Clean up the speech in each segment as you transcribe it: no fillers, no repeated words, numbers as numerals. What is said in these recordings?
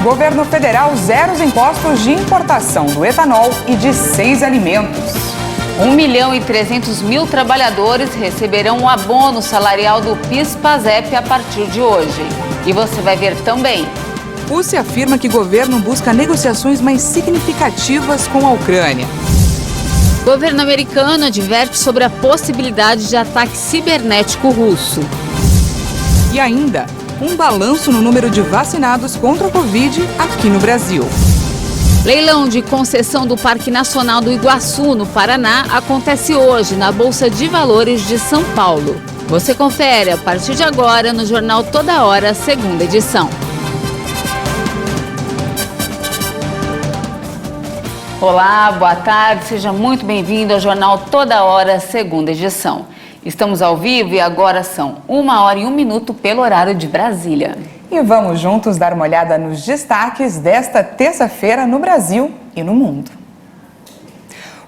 Governo federal zera os impostos de importação do etanol e de 6 alimentos. 1.300.000 trabalhadores receberão o abono salarial do PIS/PASEP a partir de hoje. E você vai ver também. Rússia afirma que governo busca negociações mais significativas com a Ucrânia. Governo americano adverte sobre a possibilidade de ataque cibernético russo. E ainda, um balanço no número de vacinados contra a Covid aqui no Brasil. Leilão de concessão do Parque Nacional do Iguaçu, no Paraná, acontece hoje na Bolsa de Valores de São Paulo. Você confere a partir de agora no Jornal Toda Hora, segunda edição. Olá, boa tarde, seja muito bem-vindo ao Jornal Toda Hora, segunda edição. Estamos ao vivo e agora são 1h01 pelo horário de Brasília. E vamos juntos dar uma olhada nos destaques desta terça-feira no Brasil e no mundo.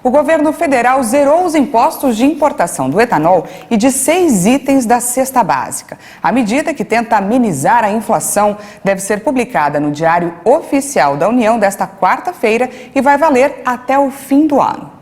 O governo federal zerou os impostos de importação do etanol e de 6 itens da cesta básica. A medida, que tenta amenizar a inflação, deve ser publicada no Diário Oficial da União desta quarta-feira e vai valer até o fim do ano.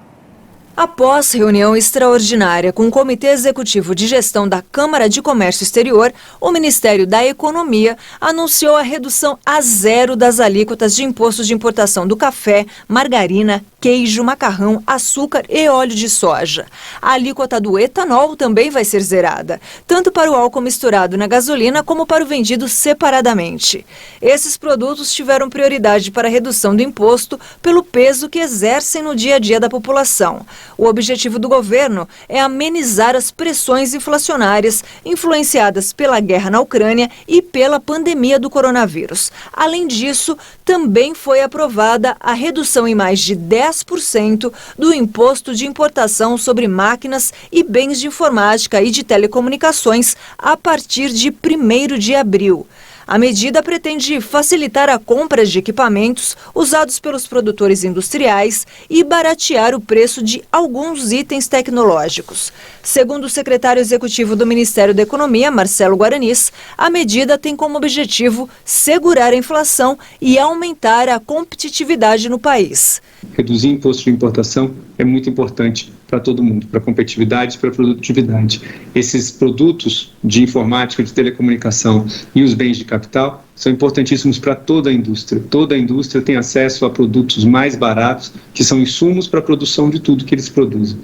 Após reunião extraordinária com o Comitê Executivo de Gestão da Câmara de Comércio Exterior, o Ministério da Economia anunciou a redução a 0 das alíquotas de imposto de importação do café, margarina, queijo, macarrão, açúcar e óleo de soja. A alíquota do etanol também vai ser zerada, tanto para o álcool misturado na gasolina como para o vendido separadamente. Esses produtos tiveram prioridade para a redução do imposto pelo peso que exercem no dia a dia da população. O objetivo do governo é amenizar as pressões inflacionárias influenciadas pela guerra na Ucrânia e pela pandemia do coronavírus. Além disso, também foi aprovada a redução em mais de 10% do imposto de importação sobre máquinas e bens de informática e de telecomunicações a partir de 1º de abril. A medida pretende facilitar a compra de equipamentos usados pelos produtores industriais e baratear o preço de alguns itens tecnológicos. Segundo o secretário executivo do Ministério da Economia, Marcelo Guaranis, a medida tem como objetivo segurar a inflação e aumentar a competitividade no país. Reduzir imposto de importação é muito importante para todo mundo, para a competitividade e para a produtividade. Esses produtos de informática, de telecomunicação e os bens de capital são importantíssimos para toda a indústria. Toda a indústria tem acesso a produtos mais baratos, que são insumos para a produção de tudo que eles produzem.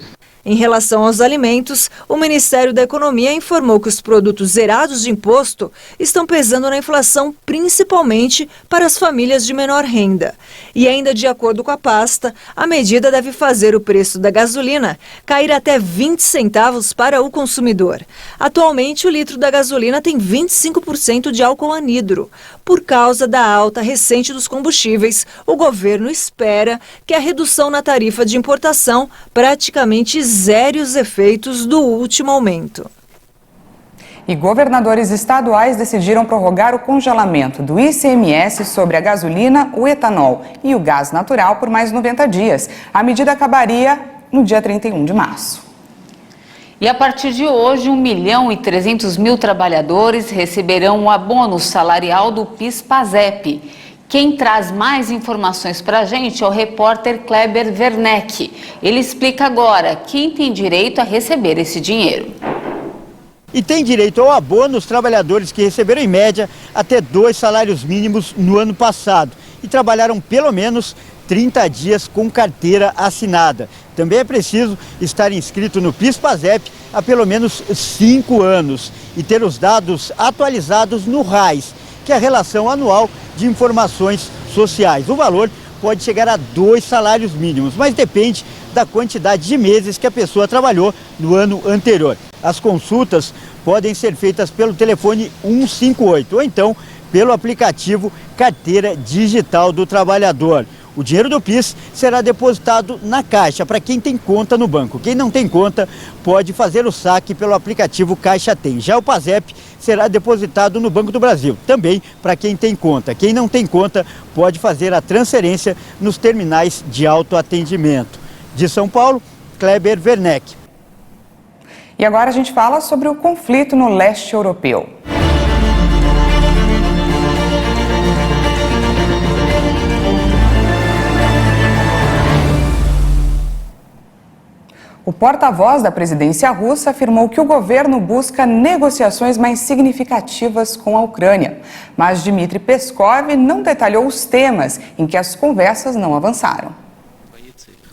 Em relação aos alimentos, o Ministério da Economia informou que os produtos zerados de imposto estão pesando na inflação, principalmente para as famílias de menor renda. E ainda de acordo com a pasta, a medida deve fazer o preço da gasolina cair até 20 centavos para o consumidor. Atualmente, o litro da gasolina tem 25% de álcool anidro. Por causa da alta recente dos combustíveis, o governo espera que a redução na tarifa de importação praticamente zere os efeitos do último aumento. E governadores estaduais decidiram prorrogar o congelamento do ICMS sobre a gasolina, o etanol e o gás natural por mais 90 dias. A medida acabaria no dia 31 de março. E a partir de hoje, 1.300.000 trabalhadores receberão o abono salarial do PIS/PASEP. Quem traz mais informações para a gente é o repórter Kleber Werneck. Ele explica agora quem tem direito a receber esse dinheiro. E tem direito ao abono os trabalhadores que receberam em média até 2 salários mínimos no ano passado e trabalharam pelo menos 30 dias com carteira assinada. Também é preciso estar inscrito no PIS/PASEP há pelo menos 5 anos e ter os dados atualizados no RAIS, que é a Relação Anual de Informações Sociais. O valor pode chegar a 2 salários mínimos, mas depende da quantidade de meses que a pessoa trabalhou no ano anterior. As consultas podem ser feitas pelo telefone 158 ou então pelo aplicativo Carteira Digital do Trabalhador. O dinheiro do PIS será depositado na Caixa para quem tem conta no banco. Quem não tem conta pode fazer o saque pelo aplicativo Caixa Tem. Já o PASEP será depositado no Banco do Brasil, também para quem tem conta. Quem não tem conta pode fazer a transferência nos terminais de autoatendimento. De São Paulo, Kleber Werneck. E agora a gente fala sobre o conflito no leste europeu. O porta-voz da presidência russa afirmou que o governo busca negociações mais significativas com a Ucrânia. Mas Dmitry Peskov não detalhou os temas em que as conversas não avançaram.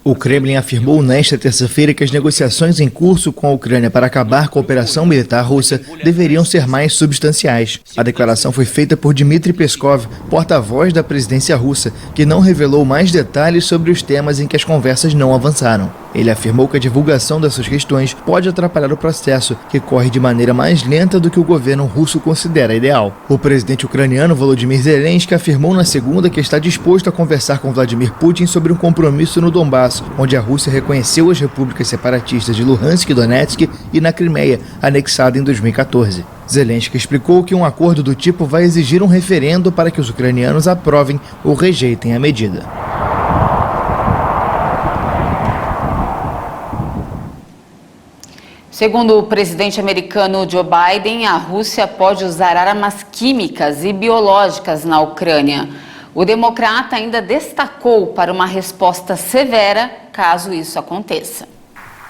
O Kremlin afirmou nesta terça-feira que as negociações em curso com a Ucrânia para acabar com a operação militar russa deveriam ser mais substanciais. A declaração foi feita por Dmitry Peskov, porta-voz da presidência russa, que não revelou mais detalhes sobre os temas em que as conversas não avançaram. Ele afirmou que a divulgação dessas questões pode atrapalhar o processo, que corre de maneira mais lenta do que o governo russo considera ideal. O presidente ucraniano Volodymyr Zelensky afirmou na segunda que está disposto a conversar com Vladimir Putin sobre um compromisso no Donbass, onde a Rússia reconheceu as repúblicas separatistas de Luhansk e Donetsk e na Crimeia, anexada em 2014. Zelensky explicou que um acordo do tipo vai exigir um referendo para que os ucranianos aprovem ou rejeitem a medida. Segundo o presidente americano Joe Biden, a Rússia pode usar armas químicas e biológicas na Ucrânia. O democrata ainda destacou para uma resposta severa caso isso aconteça.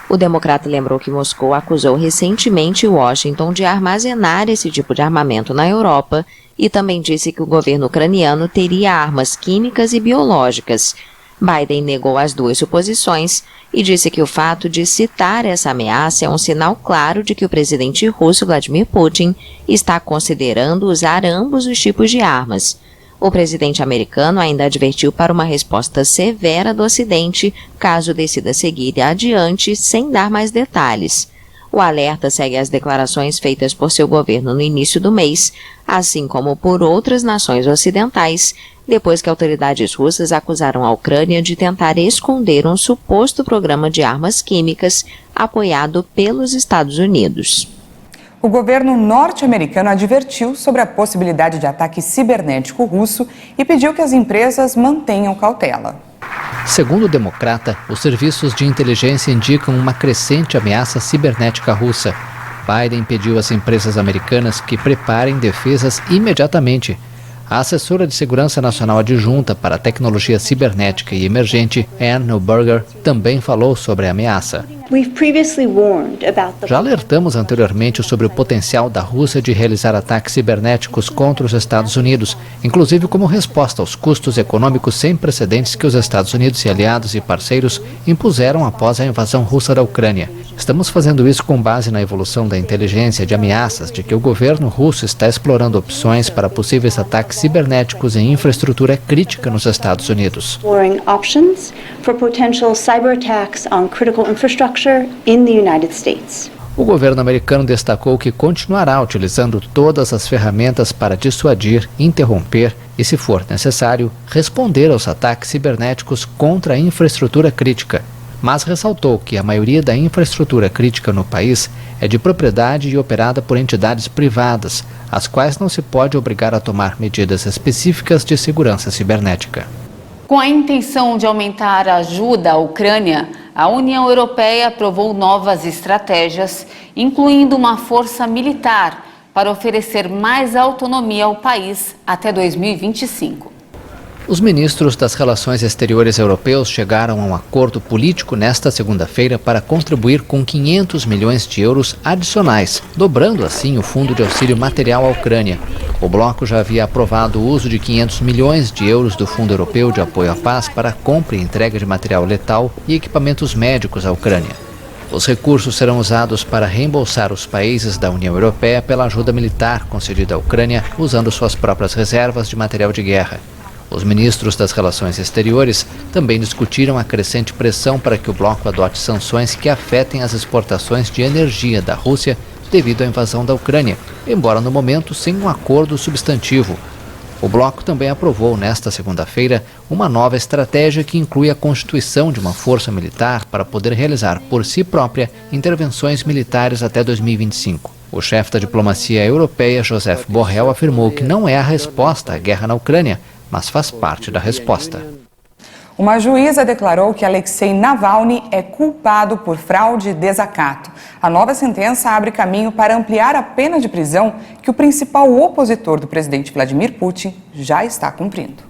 O democrata lembrou que Moscou acusou recentemente Washington de armazenar esse tipo de armamento na Europa e também disse que o governo ucraniano teria armas químicas e biológicas. Biden negou as duas suposições e disse que o fato de citar essa ameaça é um sinal claro de que o presidente russo Vladimir Putin está considerando usar ambos os tipos de armas. O presidente americano ainda advertiu para uma resposta severa do Ocidente, caso decida seguir adiante sem dar mais detalhes. O alerta segue as declarações feitas por seu governo no início do mês, assim como por outras nações ocidentais, depois que autoridades russas acusaram a Ucrânia de tentar esconder um suposto programa de armas químicas apoiado pelos Estados Unidos. O governo norte-americano advertiu sobre a possibilidade de ataque cibernético russo e pediu que as empresas mantenham cautela. Segundo o democrata, os serviços de inteligência indicam uma crescente ameaça cibernética russa. Biden pediu às empresas americanas que preparem defesas imediatamente. A assessora de Segurança Nacional Adjunta para a Tecnologia Cibernética e Emergente, Ann Neuberger, também falou sobre a ameaça. Já alertamos anteriormente sobre o potencial da Rússia de realizar ataques cibernéticos contra os Estados Unidos, inclusive como resposta aos custos econômicos sem precedentes que os Estados Unidos e aliados e parceiros impuseram após a invasão russa da Ucrânia. Estamos fazendo isso com base na evolução da inteligência de ameaças de que o governo russo está explorando opções para possíveis ataques cibernéticos em infraestrutura crítica nos Estados Unidos. O governo americano destacou que continuará utilizando todas as ferramentas para dissuadir, interromper e, se for necessário, responder aos ataques cibernéticos contra a infraestrutura crítica, mas ressaltou que a maioria da infraestrutura crítica no país é de propriedade e operada por entidades privadas, as quais não se pode obrigar a tomar medidas específicas de segurança cibernética. Com a intenção de aumentar a ajuda à Ucrânia, a União Europeia aprovou novas estratégias, incluindo uma força militar para oferecer mais autonomia ao país até 2025. Os ministros das Relações Exteriores europeus chegaram a um acordo político nesta segunda-feira para contribuir com 500 milhões de euros adicionais, dobrando assim o fundo de auxílio material à Ucrânia. O bloco já havia aprovado o uso de 500 milhões de euros do Fundo Europeu de Apoio à Paz para a compra e entrega de material letal e equipamentos médicos à Ucrânia. Os recursos serão usados para reembolsar os países da União Europeia pela ajuda militar concedida à Ucrânia usando suas próprias reservas de material de guerra. Os ministros das Relações Exteriores também discutiram a crescente pressão para que o bloco adote sanções que afetem as exportações de energia da Rússia devido à invasão da Ucrânia, embora no momento sem um acordo substantivo. O bloco também aprovou nesta segunda-feira uma nova estratégia que inclui a constituição de uma força militar para poder realizar por si própria intervenções militares até 2025. O chefe da diplomacia europeia, Josep Borrell, afirmou que não é a resposta à guerra na Ucrânia, mas faz parte da resposta. Uma juíza declarou que Alexei Navalny é culpado por fraude e desacato. A nova sentença abre caminho para ampliar a pena de prisão que o principal opositor do presidente Vladimir Putin já está cumprindo.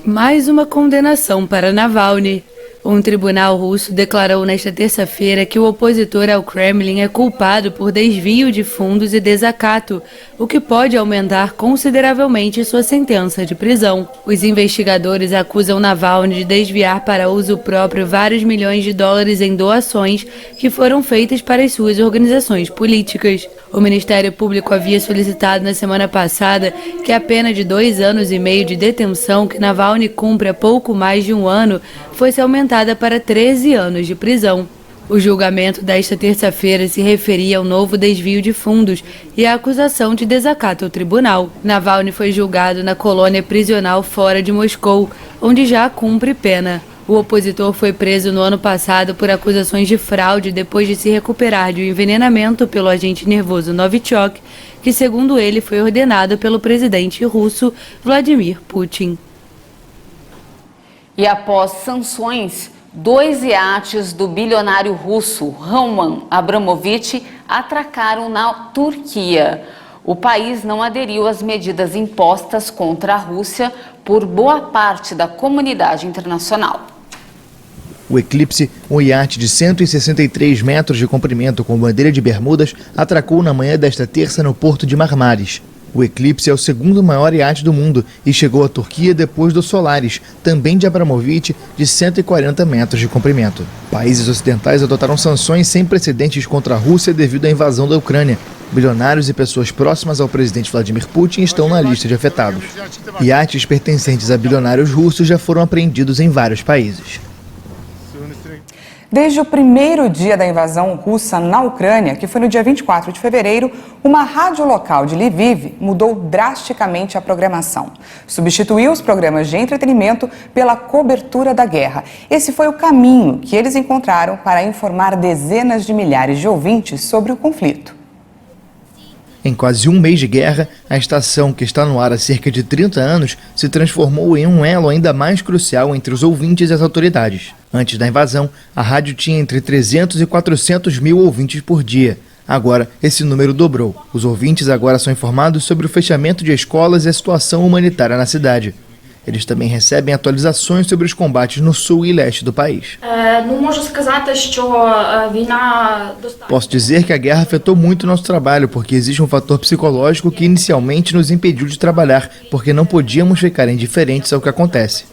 Mais uma condenação para Navalny. Um tribunal russo declarou nesta terça-feira que o opositor ao Kremlin é culpado por desvio de fundos e desacato, o que pode aumentar consideravelmente sua sentença de prisão. Os investigadores acusam Navalny de desviar para uso próprio vários milhões de dólares em doações que foram feitas para as suas organizações políticas. O Ministério Público havia solicitado na semana passada que a pena de 2 anos e meio de detenção que Navalny cumpre há pouco mais de um ano fosse aumentada para 13 anos de prisão. O julgamento desta terça-feira se referia ao novo desvio de fundos e à acusação de desacato ao tribunal. Navalny foi julgado na colônia prisional fora de Moscou, onde já cumpre pena. O opositor foi preso no ano passado por acusações de fraude depois de se recuperar de um envenenamento pelo agente nervoso Novichok, que, segundo ele, foi ordenado pelo presidente russo Vladimir Putin. E após sanções, 2 iates do bilionário russo Roman Abramovich atracaram na Turquia. O país não aderiu às medidas impostas contra a Rússia por boa parte da comunidade internacional. O Eclipse, um iate de 163 metros de comprimento com bandeira de Bermudas, atracou na manhã desta terça no porto de Marmaris. O Eclipse é o segundo maior iate do mundo e chegou à Turquia depois do Solaris, também de Abramovich, de 140 metros de comprimento. Países ocidentais adotaram sanções sem precedentes contra a Rússia devido à invasão da Ucrânia. Bilionários e pessoas próximas ao presidente Vladimir Putin estão na lista de afetados. Iates pertencentes a bilionários russos já foram apreendidos em vários países. Desde o primeiro dia da invasão russa na Ucrânia, que foi no dia 24 de fevereiro, uma rádio local de Lviv mudou drasticamente a programação. Substituiu os programas de entretenimento pela cobertura da guerra. Esse foi o caminho que eles encontraram para informar dezenas de milhares de ouvintes sobre o conflito. Em quase um mês de guerra, a estação, que está no ar há cerca de 30 anos, se transformou em um elo ainda mais crucial entre os ouvintes e as autoridades. Antes da invasão, a rádio tinha entre 300 e 400 mil ouvintes por dia. Agora, esse número dobrou. Os ouvintes agora são informados sobre o fechamento de escolas e a situação humanitária na cidade. Eles também recebem atualizações sobre os combates no sul e leste do país. Posso dizer que a guerra afetou muito nosso trabalho, porque existe um fator psicológico que inicialmente nos impediu de trabalhar, porque não podíamos ficar indiferentes ao que acontece.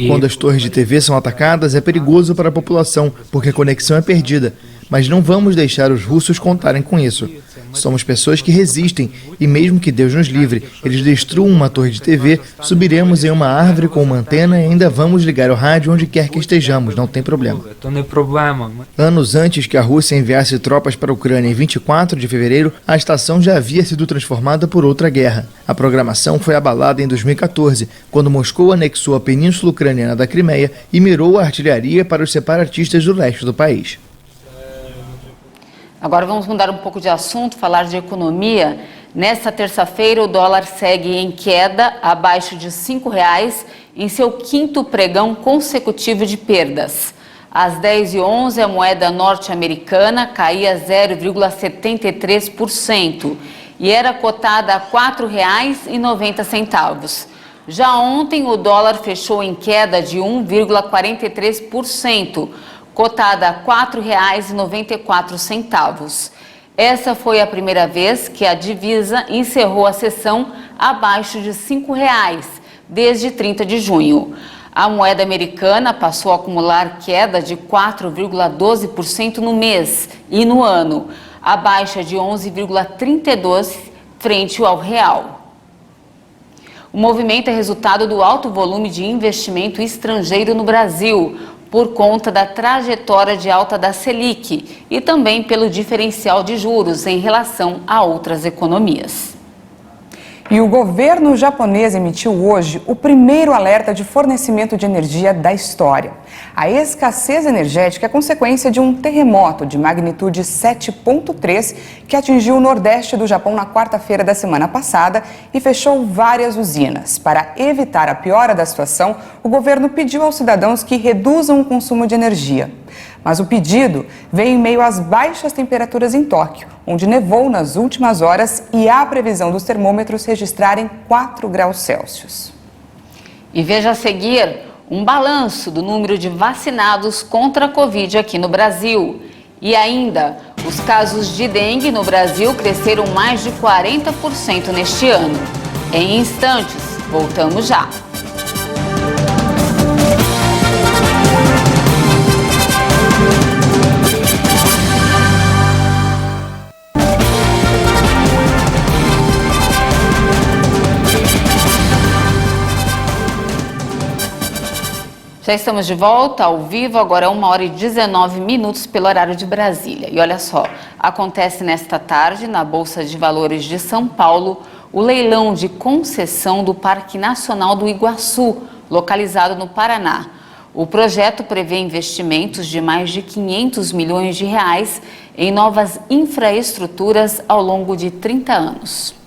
Quando as torres de TV são atacadas, é perigoso para a população, porque a conexão é perdida. Mas não vamos deixar os russos contarem com isso. Somos pessoas que resistem e mesmo que Deus nos livre, eles destruam uma torre de TV, subiremos em uma árvore com uma antena e ainda vamos ligar o rádio onde quer que estejamos, não tem problema. Anos antes que a Rússia enviasse tropas para a Ucrânia em 24 de fevereiro, a estação já havia sido transformada por outra guerra. A programação foi abalada em 2014, quando Moscou anexou a península ucraniana da Crimeia e mirou a artilharia para os separatistas do leste do país. Agora vamos mudar um pouco de assunto, falar de economia. Nesta terça-feira, o dólar segue em queda, abaixo de R$ 5,00, em seu quinto pregão consecutivo de perdas. Às 10h11, a moeda norte-americana caía 0,73% e era cotada a R$ 4,90. Já ontem, o dólar fechou em queda de 1,43%. cotada a R$ 4,94. Essa foi a primeira vez que a divisa encerrou a sessão abaixo de R$ 5,00 desde 30 de junho. A moeda americana passou a acumular queda de 4,12% no mês e no ano, a baixa de 11,32% frente ao real. O movimento é resultado do alto volume de investimento estrangeiro no Brasil, por conta da trajetória de alta da Selic e também pelo diferencial de juros em relação a outras economias. E o governo japonês emitiu hoje o primeiro alerta de fornecimento de energia da história. A escassez energética é consequência de um terremoto de magnitude 7,3 que atingiu o nordeste do Japão na quarta-feira da semana passada e fechou várias usinas. Para evitar a piora da situação, o governo pediu aos cidadãos que reduzam o consumo de energia. Mas o pedido veio em meio às baixas temperaturas em Tóquio, onde nevou nas últimas horas e há previsão dos termômetros registrarem 4 graus Celsius. E veja a seguir um balanço do número de vacinados contra a Covid aqui no Brasil. E ainda, os casos de dengue no Brasil cresceram mais de 40% neste ano. Em instantes, voltamos já. Já estamos de volta ao vivo, agora 1h19 pelo horário de Brasília. E olha só, acontece nesta tarde, na Bolsa de Valores de São Paulo, o leilão de concessão do Parque Nacional do Iguaçu, localizado no Paraná. O projeto prevê investimentos de mais de 500 milhões de reais em novas infraestruturas ao longo de 30 anos.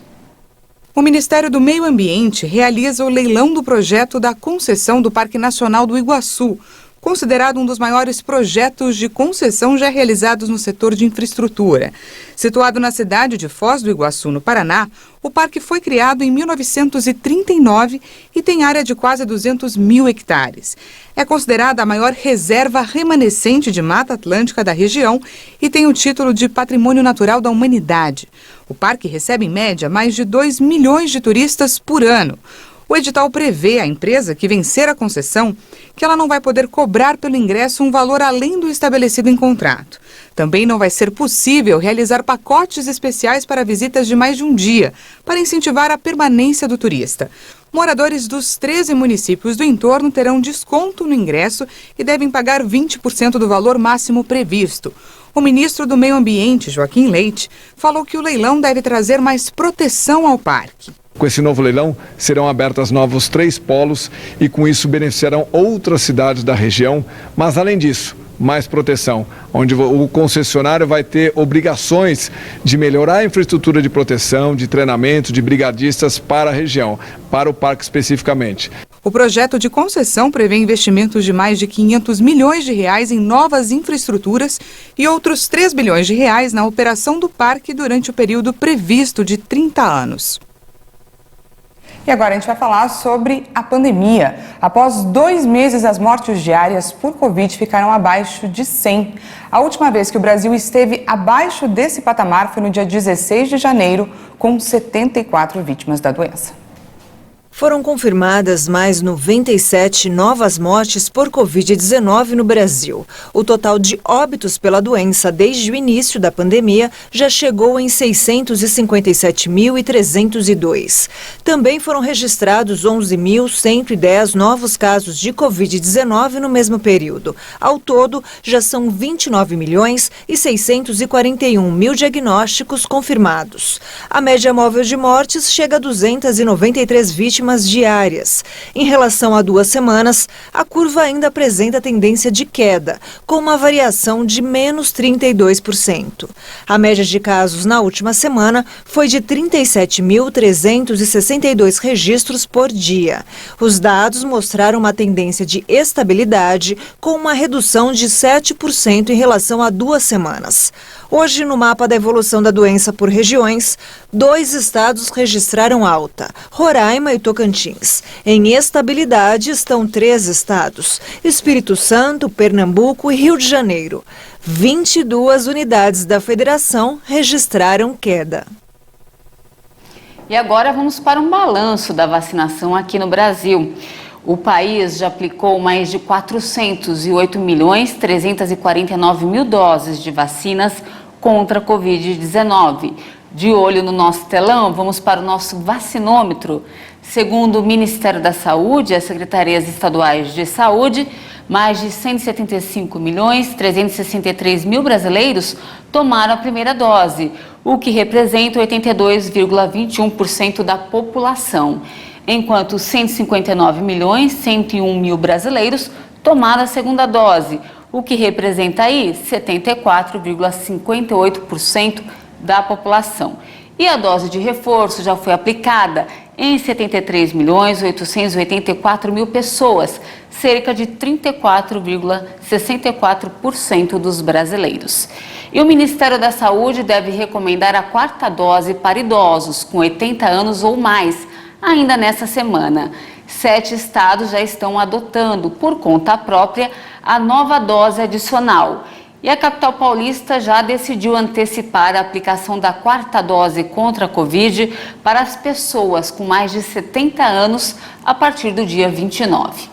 O Ministério do Meio Ambiente realiza o leilão do projeto da concessão do Parque Nacional do Iguaçu, considerado um dos maiores projetos de concessão já realizados no setor de infraestrutura. Situado na cidade de Foz do Iguaçu, no Paraná, o parque foi criado em 1939 e tem área de quase 200 mil hectares. É considerada a maior reserva remanescente de Mata Atlântica da região e tem o título de Patrimônio Natural da Humanidade. O parque recebe, em média, mais de 2 milhões de turistas por ano. O edital prevê à empresa que vencer a concessão que ela não vai poder cobrar pelo ingresso um valor além do estabelecido em contrato. Também não vai ser possível realizar pacotes especiais para visitas de mais de um dia, para incentivar a permanência do turista. Moradores dos 13 municípios do entorno terão desconto no ingresso e devem pagar 20% do valor máximo previsto. O ministro do Meio Ambiente, Joaquim Leite, falou que o leilão deve trazer mais proteção ao parque. Com esse novo leilão, serão abertas novos 3 polos e com isso beneficiarão outras cidades da região, mas além disso, mais proteção, onde o concessionário vai ter obrigações de melhorar a infraestrutura de proteção, de treinamento, de brigadistas para a região, para o parque especificamente. O projeto de concessão prevê investimentos de mais de 500 milhões de reais em novas infraestruturas e outros 3 bilhões de reais na operação do parque durante o período previsto de 30 anos. E agora a gente vai falar sobre a pandemia. Após 2 meses, as mortes diárias por Covid ficaram abaixo de 100. A última vez que o Brasil esteve abaixo desse patamar foi no dia 16 de janeiro, com 74 vítimas da doença. Foram confirmadas mais 97 novas mortes por Covid-19 no Brasil. O total de óbitos pela doença desde o início da pandemia já chegou em 657.302. Também foram registrados 11.110 novos casos de Covid-19 no mesmo período. Ao todo, já são 29.641.000 diagnósticos confirmados. A média móvel de mortes chega a 293 vítimas diárias. Em relação a 2 semanas, a curva ainda apresenta tendência de queda, com uma variação de menos 32%. A média de casos na última semana foi de 37.362 registros por dia. Os dados mostraram uma tendência de estabilidade, com uma redução de 7% em relação a 2 semanas. Hoje, no mapa da evolução da doença por regiões, 2 estados registraram alta, Roraima e Tocantins. Em estabilidade estão 3 estados, Espírito Santo, Pernambuco e Rio de Janeiro. 22 unidades da federação registraram queda. E agora vamos para um balanço da vacinação aqui no Brasil. O país já aplicou mais de 408.349.000 doses de vacinas contra a Covid-19. De olho no nosso telão, vamos para o nosso vacinômetro. Segundo o Ministério da Saúde e as secretarias estaduais de saúde, mais de 175.363.000 brasileiros tomaram a primeira dose, o que representa 82,21% da população, enquanto 159.101.000 brasileiros tomaram a segunda dose, o que representa aí 74,58% da população. E a dose de reforço já foi aplicada em 73.884.000 pessoas, cerca de 34,64% dos brasileiros. E o Ministério da Saúde deve recomendar a 4ª dose para idosos com 80 anos ou mais, ainda nesta semana. 7 estados já estão adotando, por conta própria, a nova dose adicional. E a capital paulista já decidiu antecipar a aplicação da 4ª dose contra a Covid para as pessoas com mais de 70 anos a partir do dia 29.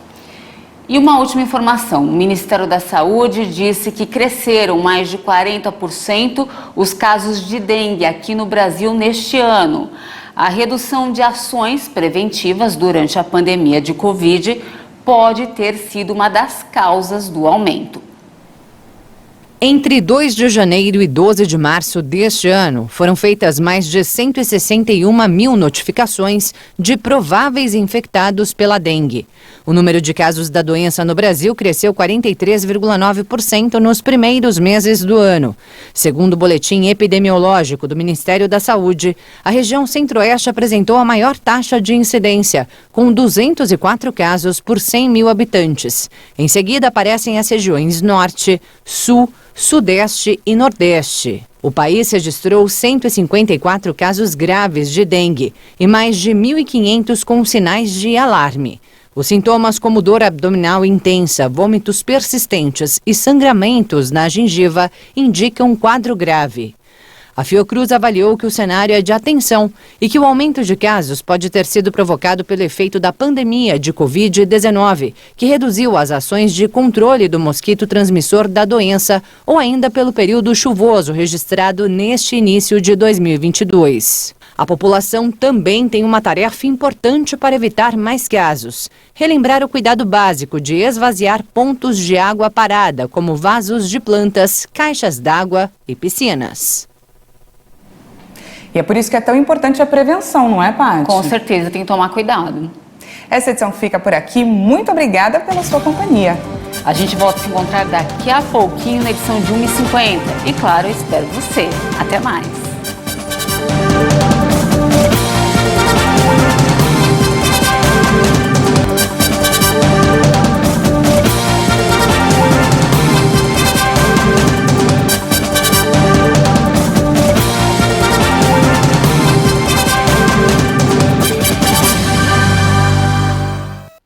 E uma última informação, o Ministério da Saúde disse que cresceram mais de 40% os casos de dengue aqui no Brasil neste ano. A redução de ações preventivas durante a pandemia de Covid pode ter sido uma das causas do aumento. Entre 2 de janeiro e 12 de março deste ano, foram feitas mais de 161 mil notificações de prováveis infectados pela dengue. O número de casos da doença no Brasil cresceu 43,9% nos primeiros meses do ano. Segundo o boletim epidemiológico do Ministério da Saúde, a região Centro-Oeste apresentou a maior taxa de incidência, com 204 casos por 100 mil habitantes. Em seguida, aparecem as regiões Norte, Sul, Sudeste e Nordeste. O país registrou 154 casos graves de dengue e mais de 1.500 com sinais de alarme. Os sintomas como dor abdominal intensa, vômitos persistentes e sangramentos na gengiva indicam um quadro grave. A Fiocruz avaliou que o cenário é de atenção e que o aumento de casos pode ter sido provocado pelo efeito da pandemia de Covid-19, que reduziu as ações de controle do mosquito transmissor da doença, ou ainda pelo período chuvoso registrado neste início de 2022. A população também tem uma tarefa importante para evitar mais casos: relembrar o cuidado básico de esvaziar pontos de água parada, como vasos de plantas, caixas d'água e piscinas. E é por isso que é tão importante a prevenção, não é, Paty? Com certeza, tem que tomar cuidado. Essa edição fica por aqui. Muito obrigada pela sua companhia. A gente volta a se encontrar daqui a pouquinho na edição de 1h50. E claro, eu espero você. Até mais.